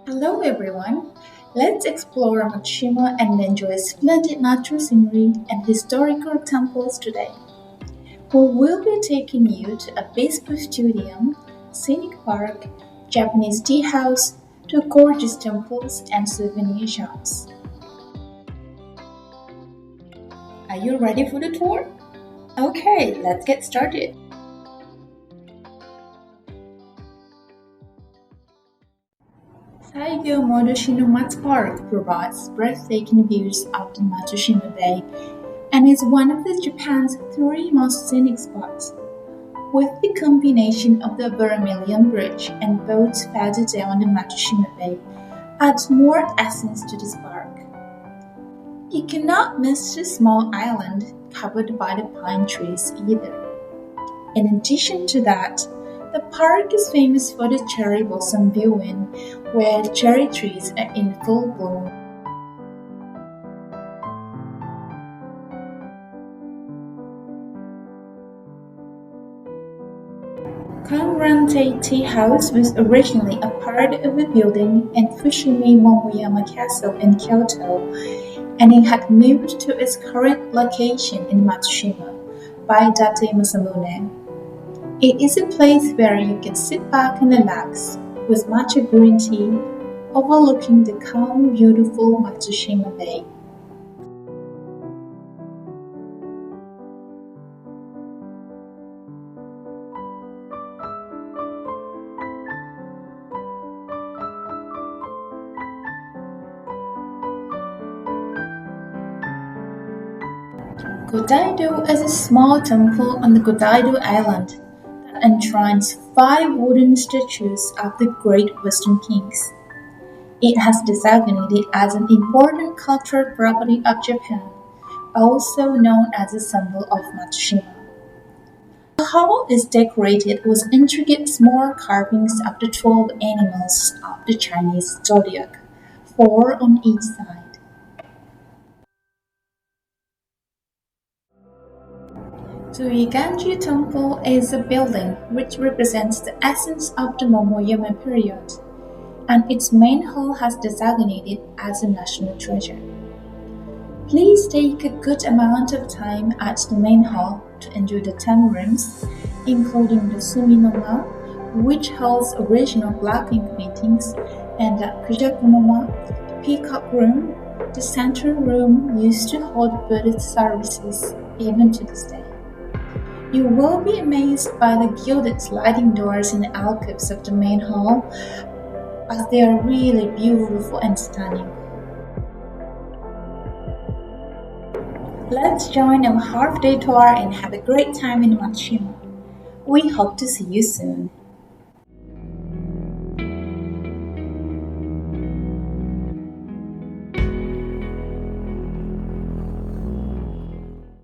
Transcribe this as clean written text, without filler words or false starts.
Hello everyone. Let's explore Matsushima and enjoy splendid natural scenery and historical temples today. We will be taking you to a peaceful stadium, scenic park, Japanese tea house, to gorgeous temples and souvenir shops. Are you ready for the tour? Okay, let's get started. Saigo Motoshino Park provides breathtaking views of the Matsushima Bay and is one of Japan's three most scenic spots. With the combination of the Vermilion Bridge and boats further down the Matsushima Bay adds more essence to this park. You cannot miss the small island covered by the pine trees either. In addition to that, the park is famous for the cherry blossom viewing, where cherry trees are in full bloom. Konran Tea House was originally a part of a building in Fushimi Momoyama Castle in Kyoto, and it had moved to its current location in Matsushima by Date Masamune. It is a place where you can sit back and relax with matcha green tea overlooking the calm, beautiful Matsushima Bay. Godaido is a small temple on the Godaido Island that enshrines five wooden statues of the great Western kings. It has designated as an important cultural property of Japan, also known as a symbol of Matsushima. The hall is decorated with intricate small carvings of the 12 animals of the Chinese zodiac, four on each side. Suiganji Temple is a building which represents the essence of the Momoyama period, and its main hall has designated as a national treasure. Please take a good amount of time at the main hall to enjoy the 10 rooms, including the Suminoma, which holds original Blackpink meetings, and the Kujakunoma, the Peacock Room, the central room used to hold Buddhist services even to this day. You will be amazed by the gilded sliding doors in the alcoves of the main hall, as they are really beautiful and stunning. Let's join our half-day tour and have a great time in Matsushima. We hope to see you soon.